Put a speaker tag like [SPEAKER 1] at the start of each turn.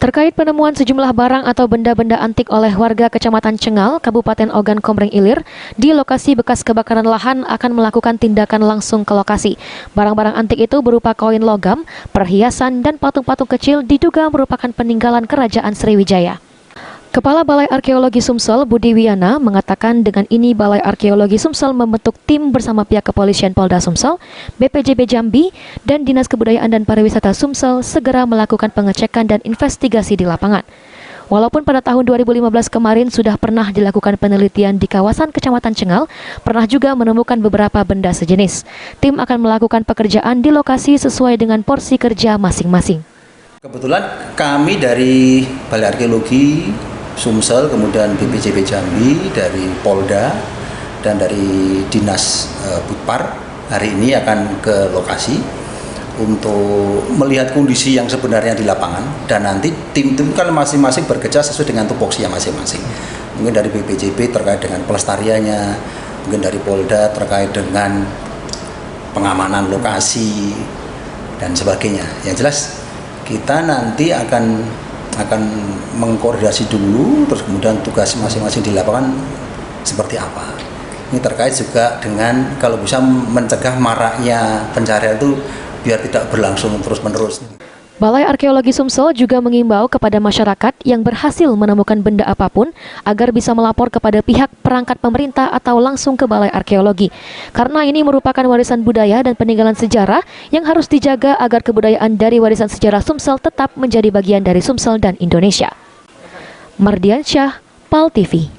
[SPEAKER 1] Terkait penemuan sejumlah barang atau benda-benda antik oleh warga Kecamatan Cengal, Kabupaten Ogan Komering Ilir, di lokasi bekas kebakaran lahan akan melakukan tindakan langsung ke lokasi. Barang-barang antik itu berupa koin logam, perhiasan, dan patung-patung kecil diduga merupakan peninggalan Kerajaan Sriwijaya. Kepala Balai Arkeologi Sumsel, Budi Wiyana, mengatakan dengan ini Balai Arkeologi Sumsel membentuk tim bersama pihak kepolisian Polda Sumsel, BPJB Jambi, dan Dinas Kebudayaan dan Pariwisata Sumsel segera melakukan pengecekan dan investigasi di lapangan. Walaupun pada tahun 2015 kemarin sudah pernah dilakukan penelitian di kawasan Kecamatan Cengal, pernah juga menemukan beberapa benda sejenis. Tim akan melakukan pekerjaan di lokasi sesuai dengan porsi kerja masing-masing.
[SPEAKER 2] Kebetulan kami dari Balai Arkeologi Sumsel, kemudian BPJB Jambi, dari Polda, dan dari Dinas Budpar hari ini akan ke lokasi untuk melihat kondisi yang sebenarnya di lapangan, dan nanti tim-tim kan masing-masing bekerja sesuai dengan tupoksinya masing-masing. Mungkin dari BPJB terkait dengan pelestariannya, mungkin dari Polda terkait dengan pengamanan lokasi dan sebagainya. Yang jelas kita nanti akan mengkoordinasi dulu, terus kemudian tugas masing-masing di lapangan seperti apa. Ini terkait juga dengan kalau bisa mencegah maraknya pencarian itu biar tidak berlangsung terus-menerus.
[SPEAKER 1] Balai Arkeologi Sumsel juga mengimbau kepada masyarakat yang berhasil menemukan benda apapun agar bisa melapor kepada pihak perangkat pemerintah atau langsung ke Balai Arkeologi. Karena ini merupakan warisan budaya dan peninggalan sejarah yang harus dijaga agar kebudayaan dari warisan sejarah Sumsel tetap menjadi bagian dari Sumsel dan Indonesia. Mardiansyah, PAL TV.